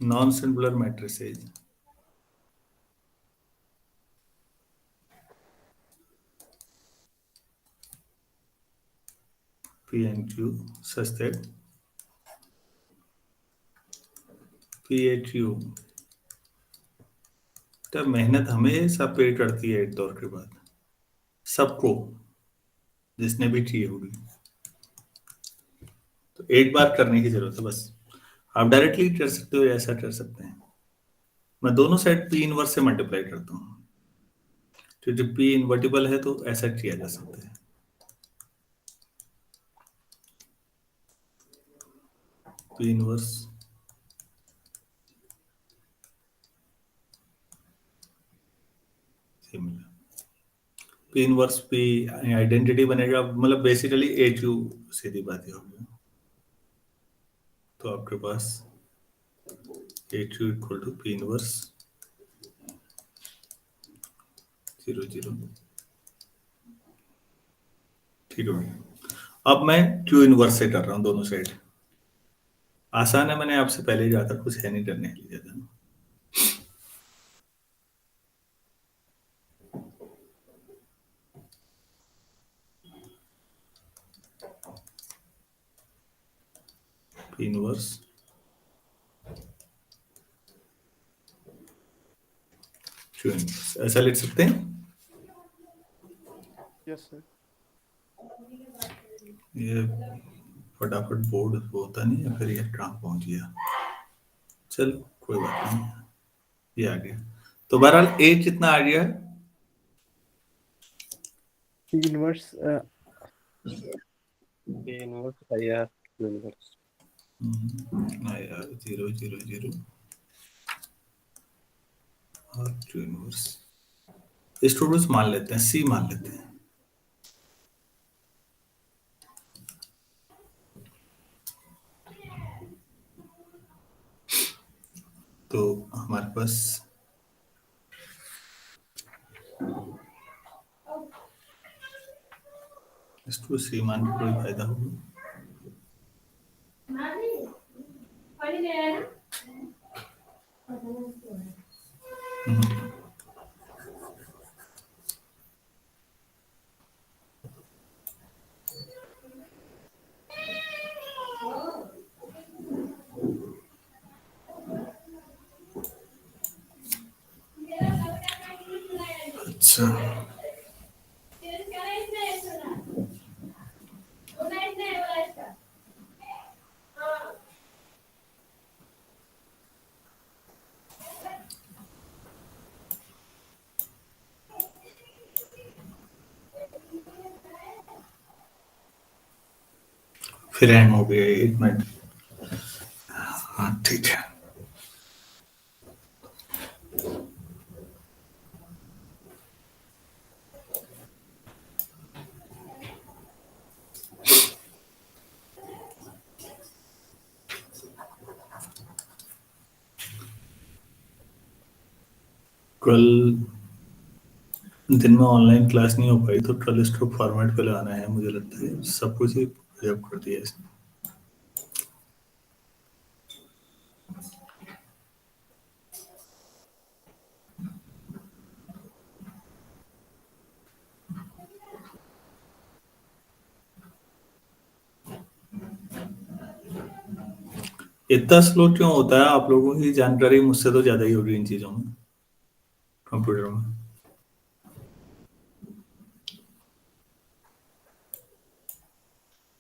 non-singular matrices P and Q such that P A Q तब मेहनत हमें सब पे करती है एक दौर के बाद, सबको, जिसने भी की होगी। तो एक बार करने की जरूरत है बस। आप डायरेक्टली कर सकते हो, ऐसा कर सकते हैं। मैं दोनों साइड P इनवर्स से मल्टीप्लाई करता हूँ, क्योंकि P इन्वर्टिबल है तो ऐसा किया जा सकता है। P inverse P inverse P identity बनेगा, मतलब बेसिकली ए क्यू, सीधी बात ही होगी। तो आपके पास A Q equal to P inverse 0 0, ठीक है। अब मैं Q इनवर्स से कर रहा हूँ दोनों साइड। आसान है, मैंने आपसे पहले ही कहा था, कुछ है नहीं करने के लिए ज्यादा। P इनवर्स Q इनवर्स ऐसा लिख सकते हैं। Yes, sir. ये फटाफट बोर्ड होता नहीं है, फिर ये कहाँ पहुंच गया। चलो कोई बात नहीं, ये आ गया। तो बहरहाल ए कितना आ गया? P inverse. P inverse IR Q inverse. यार 0 0 0 और Q इनवर्स स्टूडेंट्स मान लेते हैं, C मान लेते हैं। तो हमारे पास इसको C मान के कोई फायदा होगा? अच्छा, फिर हैंग हो गया, एक मिनट। हाँ ठीक है। कल दिन में ऑनलाइन क्लास नहीं हो पाई, तो कल इसको फॉर्मेट पे लाना है। मुझे लगता है सब कुछ ही हेल्प कर दिया इसने। इतना स्लो क्यों होता है? आप लोगों की जानकारी मुझसे तो ज्यादा ही होगी इन चीजों में, कंप्यूटर में।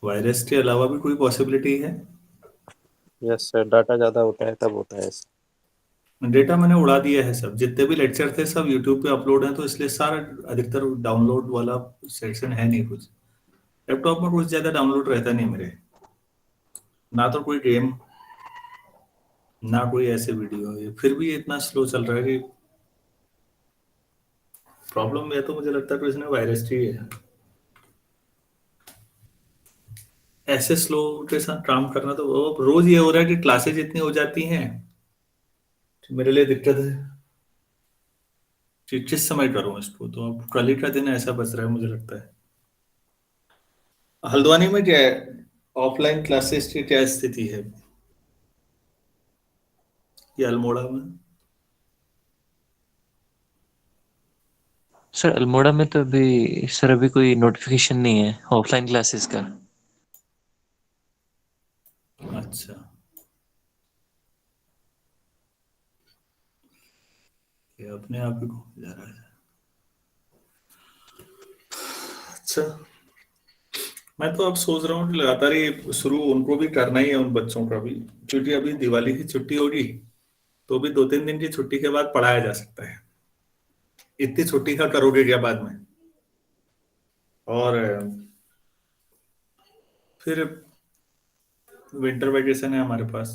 वायरस के अलावा भी कोई पॉसिबिलिटी है? यस सर, डाटा ज़्यादा होता है तब होता है ऐसा। डेटा मैंने उड़ा दिया है सब, जितने भी लेक्चर थे सब यूट्यूब पे अपलोड हैं, तो इसलिए सारा अधिकतर डाउनलोड वाला सेक्शन है नहीं कुछ। लैपटॉप में कुछ ज्यादा डाउनलोड रहता नहीं मेरे, ना तो कोई गेम, ना कोई ऐसे वीडियो। ये फिर भी इतना स्लो चल रहा है कि प्रॉब्लम है, तो मुझे लगता है कि इसने वायरस ही है। ऐसे स्लो के साथ काम करना तो रोज ये हो रहा है कि क्लासेज इतनी हो जाती हैं तो मेरे लिए दिक्कत है कि किस समय करूं इसको। तो अब कल ही का दिन ऐसा बच रहा है मुझे लगता है। हल्द्वानी में क्या है, ऑफलाइन क्लासेस की क्या स्थिति है, या अल्मोड़ा में? सर अल्मोड़ा में तो अभी सर अभी कोई नोटिफिकेशन नहीं है ऑफलाइन क्लासेस का। अच्छा, ये अपने आप ही घूम जा रहा है। अच्छा, मैं तो अब सोच रहा हूँ कि लगातार ये शुरू उनको भी करना ही है, उन बच्चों का भी, क्योंकि अभी दिवाली की छुट्टी होगी तो भी 2-3 दिन की छुट्टी के बाद पढ़ाया जा सकता है। इतनी छुट्टी का करोगे क्या बाद में? और फिर विंटर वैकेशन है हमारे पास।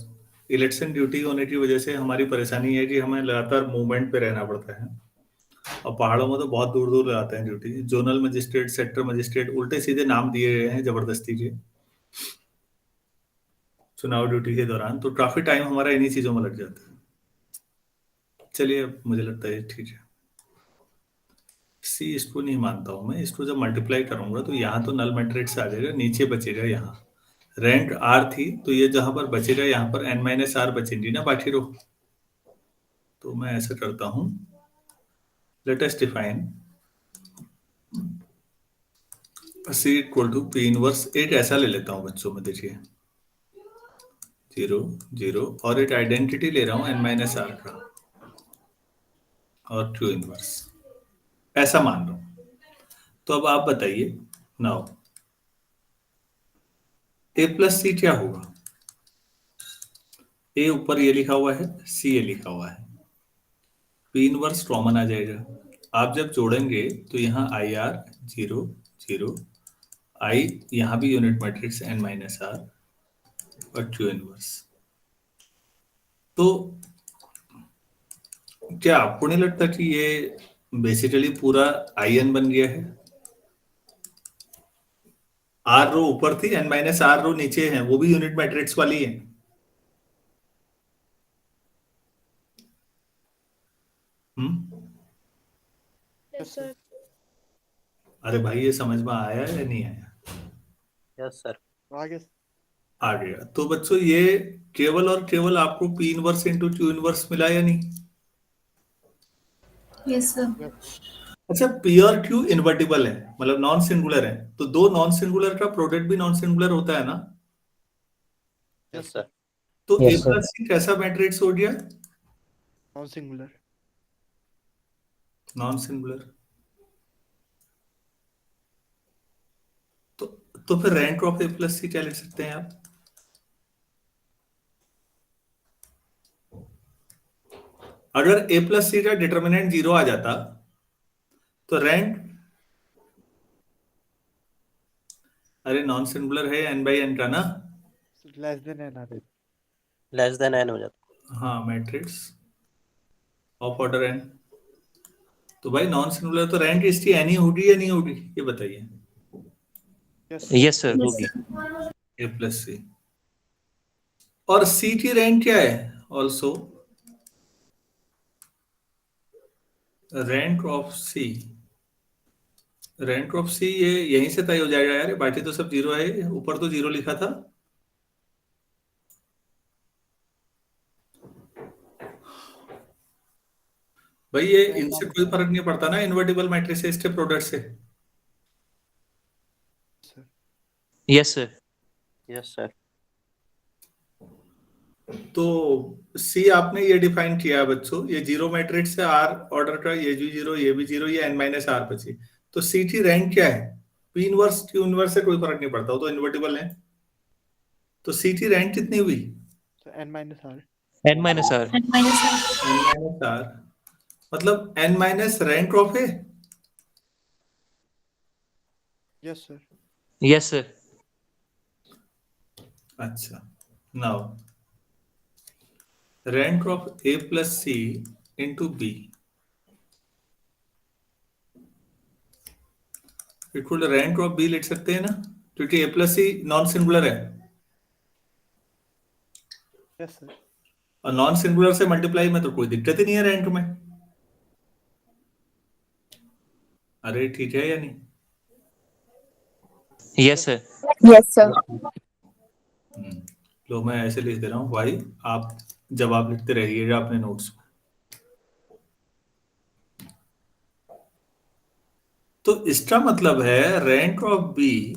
इलेक्शन ड्यूटी होने की वजह से हमारी परेशानी है कि हमें लगातार मूवमेंट पे रहना पड़ता है, और पहाड़ों में तो बहुत दूर दूर लगाते हैं duty. Zonal magistrate, sector magistrate, उल्टे सीधे नाम दिए गए हैं जबरदस्ती के चुनाव ड्यूटी के दौरान, तो काफी टाइम हमारा इन्हीं चीजों में लग जाता है। चलिए, अब मुझे लगता है ठीक है। सी इसको नहीं मानता हूं मैं, इसको जब मल्टीप्लाई करूंगा तो यहाँ तो नल मैट्रिक्स आ जाएगा, नीचे बचेगा यहाँ रैंक आर थी, तो ये जहां पर बचेगा यहाँ पर n-r बचेंगी ना बाकी रो। तो मैं ऐसा करता हूं, let us define C equal to P inverse. एक ऐसा ले लेता हूं बच्चों में, देखिए 0 0, और एक आइडेंटिटी ले रहा हूं n-r का और Q इनवर्स, ऐसा मान रहा हूं। तो अब आप बताइए नाउ, a प्लस सी क्या होगा? ए ऊपर ये लिखा हुआ है, सी ये लिखा हुआ है, पी इनवर्स कॉमन आ जाएगा। आप जब जोड़ेंगे तो यहाँ आई आर 0 0, आई यहाँ भी यूनिट मैट्रिक्स n-r और Q इनवर्स। तो क्या आपको नहीं लगता कि ये बेसिकली पूरा IN बन गया है? आर रो ऊपर थी, n-r रो नीचे है, वो भी यूनिट मैट्रिक्स वाली है। Yes sir. अरे भाई, ये समझ में आया या नहीं आया? Yes sir. आगे आ गया। तो बच्चों, ये केवल और केवल आपको P inverse into Q inverse मिला या नहीं? Yes sir. अच्छा, पी और Q इन्वर्टिबल है, मतलब नॉन सिंगुलर है, तो दो नॉन सिंगुलर का प्रोडक्ट भी नॉन सिंगुलर होता है ना? Yes sir. तो ए यस सर। प्लस सी कैसा मैट्रिक्स हो गया? Non singular. Non singular. तो तो फिर रैंक ऑफ ए प्लस सी क्या लिख सकते हैं आप? अगर ए प्लस सी का डिटर्मिनेंट 0 आ जाता तो रैंक, अरे नॉन सिंगुलर है n/n का ना? Less than N R. Less than n हो जाता। हाँ, मैट्रिक्स ऑफ ऑर्डर n। तो भाई नॉन सिंगुलर तो रैंक इसकी n ही होगी या नहीं होगी, ये बताइए। यस सर यस होगी। सर। A plus C. और सी की रैंक क्या है also? Rank of C, rank of C ये यहीं से तय हो जाएगा यार, बाकी तो सब 0 है, ऊपर तो 0 लिखा था। भाई ये इनसे कोई फर्क नहीं पड़ता ना, इन्वर्टिबल मैट्रिसेस के प्रोडक्ट से। Yes sir. Yes sir. तो सी आपने ये डिफाइन किया है बच्चों, ये जीरो मैट्रिक्स है आर ऑर्डर का, ये भी जीरो, ये भी जीरो, ये एन माइनस आर बची। तो सी की रैंक क्या है? पी इनवर्स क्यू इनवर्स से कोई फर्क नहीं पड़ता, वो तो इन्वर्टिबल है। तो सी की रैंक कितनी हुई? तो n minus r. n minus r. N minus R. N minus R, मतलब N minus rank of A. Yes, sir. Yes, sir. अच्छा, now rank of A plus C into B equal rank of B लिख सकते हैं ना, क्योंकि A plus C non singular है, Yes, sir. और non singular से मल्टीप्लाई में तो कोई दिक्कत ही नहीं है रैंक में। अरे ठीक है या नहीं? Yes, sir. Yes, sir. लो मैं ऐसे लिख दे रहा हूँ भाई, आप जवाब लिखते रहिएगा अपने नोट्स में। तो इसका मतलब है रैंक ऑफ बी,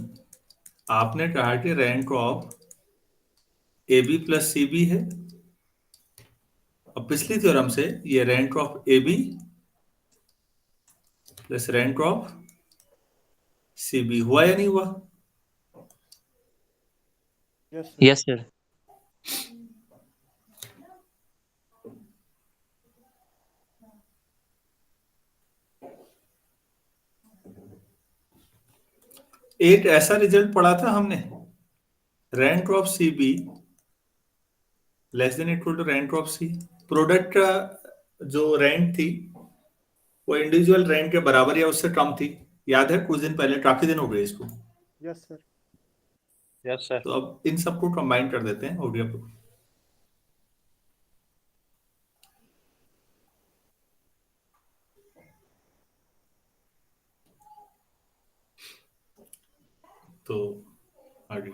आपने कहा कि rank of A B plus C B है, और पिछली थ्योरम से ये rank of A B plus rank of C B हुआ या नहीं हुआ? Yes, sir. Yes, sir. एक ऐसा रिजल्ट पढ़ा था हमने, rank of C B less than equal to rank of C. Product का जो रैंक थी वो इंडिविजुअल रैंक के बराबर या उससे कम थी, याद है? कुछ दिन पहले, काफी दिन हो गए इसको। Yes, sir. Yes, sir. तो अब इन सबको कंबाइन कर देते हैं, हो गया। तो आगे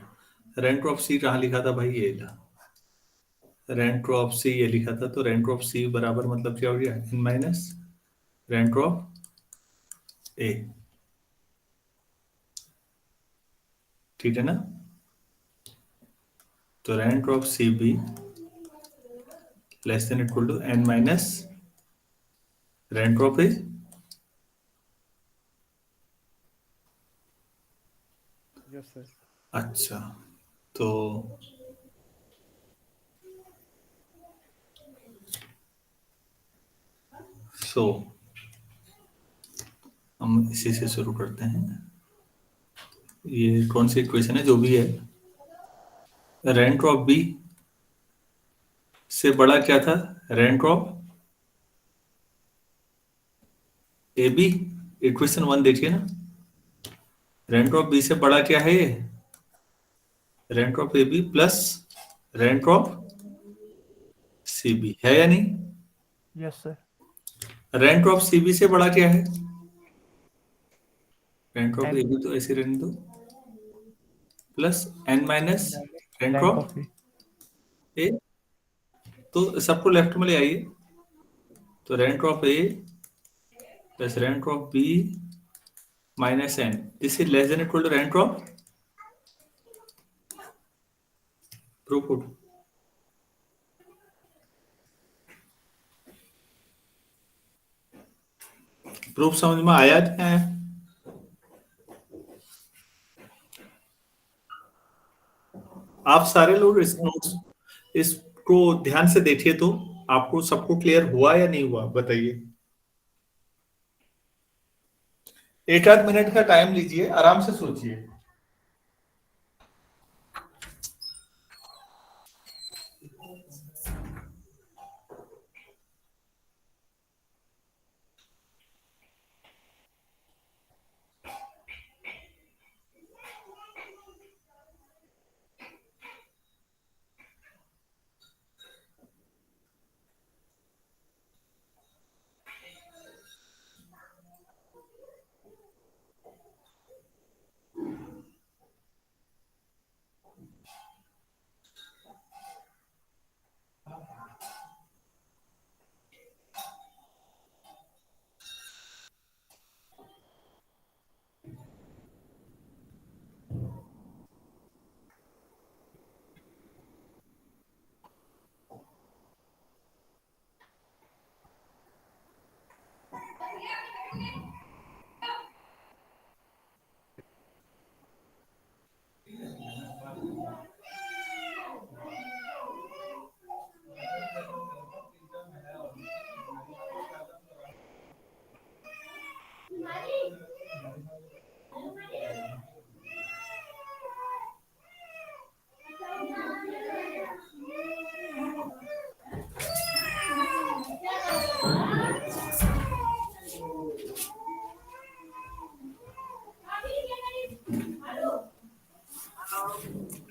रैंक ऑफ सी कहाँ लिखा था भाई? ये था रैंक ऑफ सी, ये लिखा था। तो रैंक ऑफ सी बराबर मतलब क्या हो गया? N minus rank of A, ठीक है ना? तो rank of C B less than equal to N minus rank of A. Yes, sir. अच्छा, तो हम इसी से शुरू करते हैं। ये कौन सी इक्वेशन है? जो भी है, रैंक ऑफ बी से बड़ा क्या था? Rank of A B. Equation 1 देखिए ना, रैंक ऑफ बी से बड़ा क्या है? ये rank of A B plus rank of C B है या नहीं? Yes, sir. Rank of C B से बड़ा क्या है? Rank of N A B तो ऐसे रहने दो, plus N minus rank rank of of A. A. तो सबको लेफ्ट में ले आइए, तो rank of A plus rank of B minus N, this is less than equal to rank of proof. Proof समझ में आया क्या है? आप सारे लोग इस नोट्स इसको ध्यान से देखिए, तो आपको सबको क्लियर हुआ या नहीं हुआ बताइए। एक आध मिनट का टाइम लीजिए, आराम से सोचिए।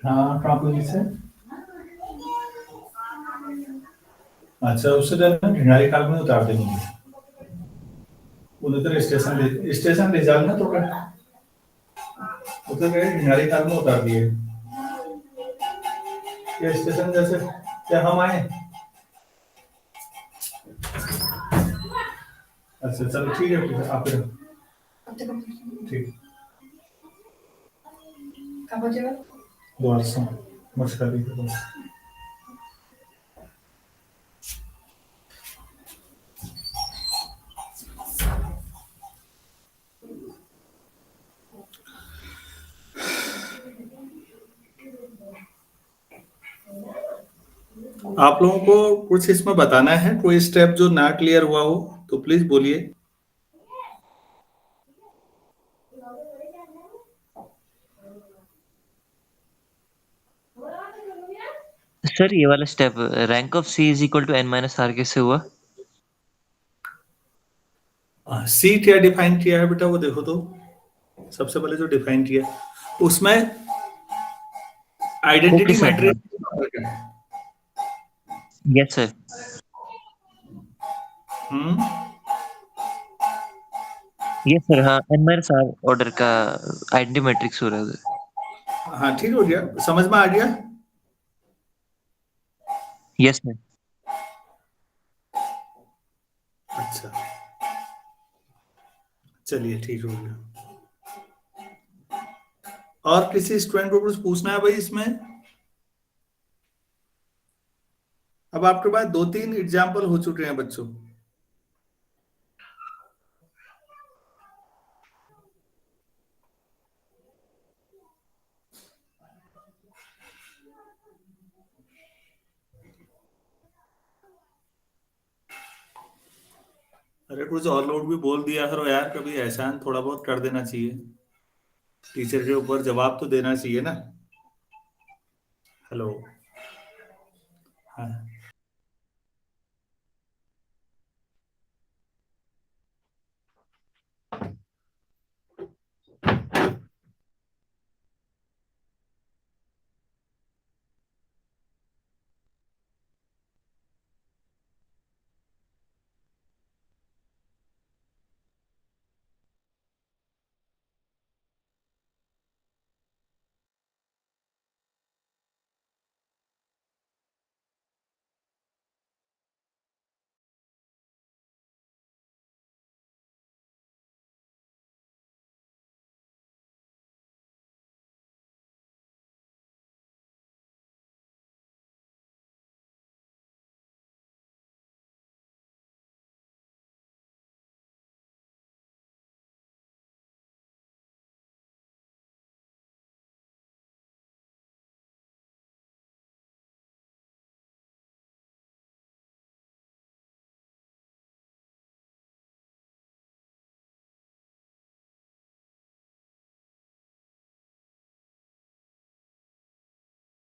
हाँ कहाँ पुलिस है? अच्छा उससे ढिंगारी खाल में उतार देंगे, उधर स्टेशन ले जाना तो उधर गए ढिंगारी खाल में उतार दिए। ये स्टेशन जैसे क्या हम आए? अच्छा चलो ठीक है, फिर आप ठीक दोस्तों मुश्किल ही आप लोगों को कुछ इसमें बताना है, कोई स्टेप जो ना क्लियर हुआ हो तो प्लीज बोलिए। सर ये वाला step rank of C is equal to N minus R कैसे हुआ? सी क्या डिफाइन किया है बेटा, वो देखो तो सबसे पहले जो डिफाइन किया उसमें identity okay sir, matrix. Yes sir. Yes sir, हाँ एन माइनस आर ऑर्डर का आइडेंटिटी मैट्रिक्स हो रहा है उधर। हाँ ठीक हो गया, समझ में आ गया। Yes sir. अच्छा चलिए ठीक हो गया। और किसी स्टूडेंट को कुछ पूछना है भाई इसमें? अब आपके पास 2-3 एग्जाम्पल हो चुके हैं बच्चों। अरे कुछ और लोग भी बोल दिया करो यार, कभी एहसान थोड़ा बहुत कर देना चाहिए, टीचर के ऊपर जवाब तो देना चाहिए ना। हेलो हाँ